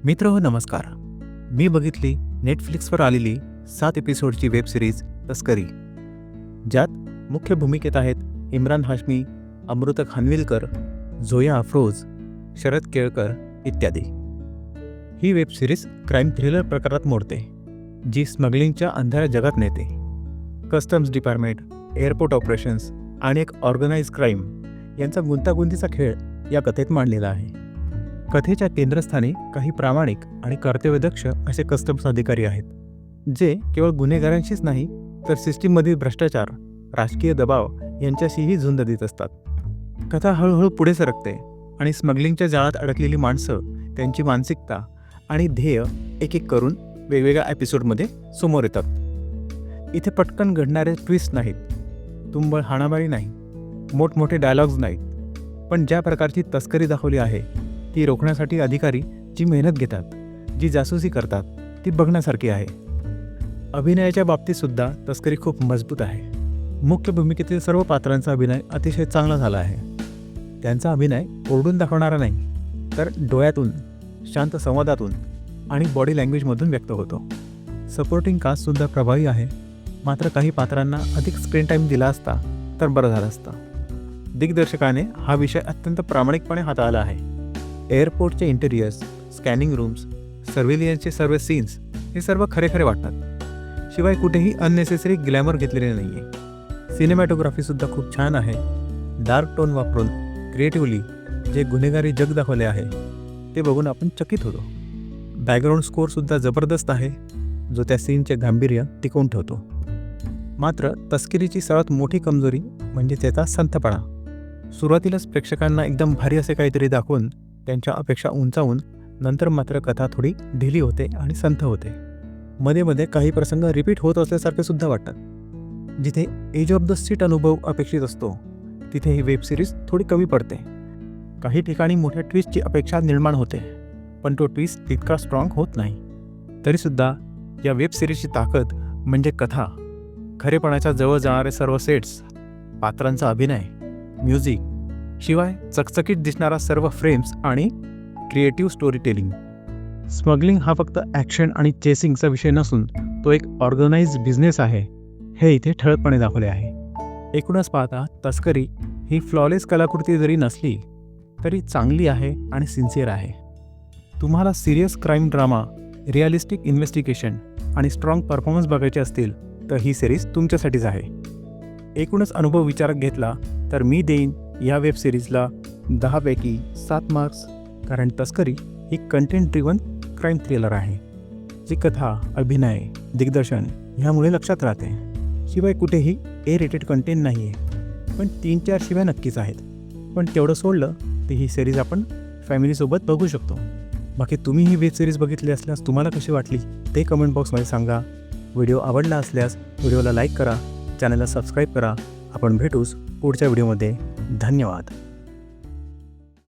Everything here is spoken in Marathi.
मित्र नमस्कार. मी बघितली नेटफ्लिक्सवर आलेली 7 एपिसोडची वेब सिरीज तस्करी, ज्यात मुख्य भूमिकेत आहेत इम्रान हाशमी, अमृता खानविलकर, झोया अफरोज, शरद केळकर इत्यादी. ही वेब सिरीज क्राईम थ्रिलर प्रकारात मोडते, जी स्मगलिंगच्या अंधाऱ्या जगात नेते. कस्टम्स डिपार्टमेंट, एअरपोर्ट ऑपरेशन्स आणि एक ऑर्गनाइज क्राईम यांचा गुंतागुंतीचा खेळ या कथेत मांडलेला आहे. कथेच्या केंद्रस्थानी काही प्रामाणिक आणि कर्तव्यदक्ष असे कस्टम्स अधिकारी आहेत, जे केवळ गुन्हेगारांशीच नाही तर सिस्टीममधील भ्रष्टाचार, राजकीय दबाव यांच्याशीही झुंज देत असतात. कथा हळूहळू पुढे सरकते आणि स्मगलिंगच्या जाळ्यात अडकलेली माणसं, त्यांची मानसिकता आणि ध्येय एक एक करून वेगवेगळ्या एपिसोडमध्ये समोर येतात. इथे पटकन घडणारे ट्विस्ट नाहीत, तुंबळ हाणामारी नाही, मोठमोठे डायलॉग्स नाहीत, पण ज्या प्रकारची तस्करी दाखवली आहे ती रोखण्यासाठी अधिकारी जी मेहनत घेतात, जी जासूसी करतात, ती बघण्यासारखी आहे. अभिनयाच्या बाबतीतसुद्धा तस्करी खूप मजबूत आहे. मुख्य भूमिकेतील सर्व पात्रांचा अभिनय अतिशय चांगला झाला आहे. त्यांचा अभिनय ओरडून दाखवणारा नाही, तर डोळ्यातून, शांत संवादातून आणि बॉडी लँग्वेजमधून व्यक्त होतो. सपोर्टिंग कास्टसुद्धा प्रभावी आहे, मात्र काही पात्रांना अधिक स्क्रीन टाईम दिला असता तर बरं झालं असतं. दिग्दर्शकाने हा विषय अत्यंत प्रामाणिकपणे हाताळला आहे. एअरपोर्टचे इंटेरियर्स, स्कॅनिंग रूम्स, सर्व्हिलियन्सचे सर्व सीन्स हे सर्व खरे खरे वाटतात. शिवाय कुठेही अननेसेसरी ग्लॅमर घेतलेले नाही आहे. सिनेमॅटोग्राफीसुद्धा खूप छान आहे. डार्क टोन वापरून क्रिएटिव्हली जे गुन्हेगारी जग दाखवले आहे ते बघून आपण चकित होतो. बॅकग्राऊंड स्कोअरसुद्धा जबरदस्त आहे, जो त्या सीनचे गांभीर्य टिकवून ठेवतो. मात्र तस्करीची सर्वात मोठी कमजोरी म्हणजे त्याचा संथपणा. सुरुवातीलाच प्रेक्षकांना एकदम भारी असे काहीतरी दाखवून त्यांच्या अपेक्षा उंचावून नंतर मात्र कथा थोडी ढिली होते आणि संथ होते. मध्ये मध्ये काही प्रसंग रिपीट होत असल्यासारखे सुद्धा वाटतात. जिथे एज ऑफ द सीट अनुभव अपेक्षित असतो तिथे ही वेब सिरीज थोडी कमी पडते. काही ठिकाणी मोठ्या ट्विस्टची अपेक्षा निर्माण होते, पण तो ट्विस्ट तितका स्ट्रॉंग होत नाही. तरीसुद्धा या वेब सिरीजची ताकद म्हणजे कथा, खरेपणाच्या जवळ जाणारे सर्व सेट्स, पात्रांचा अभिनय, म्युझिक, शिवाय चकचकीत दिसणारा सर्व फ्रेम्स आणि क्रिएटिव्ह स्टोरी टेलिंग. स्मगलिंग हा फक्त ॲक्शन आणि चेसिंगचा विषय नसून तो एक ऑर्गनाइज्ड बिझनेस आहे, हे इथे ठळकपणे दाखवले आहे. एकूणच पाहता तस्करी ही फ्लॉलेस कलाकृती जरी नसली तरी चांगली आहे आणि सिन्सिअर आहे. तुम्हाला serious crime drama, realistic investigation आणि स्ट्रॉंग परफॉर्मन्स बघायचे असतील तर ही सिरीज तुमच्यासाठीच आहे. एकूणच अनुभव विचारात घेतला तर मी देईन या वेब सिरीजला 10 पैकी 7 मार्क्स, कारण तस्करी ही कंटेंट ड्रिव्हन क्राईम थ्रिलर आहे, जी कथा, अभिनय, दिग्दर्शन ह्यामुळे लक्षात राहते. शिवाय कुठेही ए रेटेड कंटेंट नाही आहे, पण 3-4 शिवाय नक्कीच आहेत. पण तेवढं सोडलं तर ही सिरीज आपण फॅमिलीसोबत बघू शकतो. बाकी तुम्ही ही वेब सिरीज बघितली असल्यास तुम्हाला कशी वाटली ते कमेंट बॉक्समध्ये सांगा. व्हिडिओ आवडला असल्यास व्हिडिओला लाईक करा, चॅनलला सबस्क्राईब करा. आपण भेटूच पुढच्या व्हिडिओमध्ये. धन्यवाद.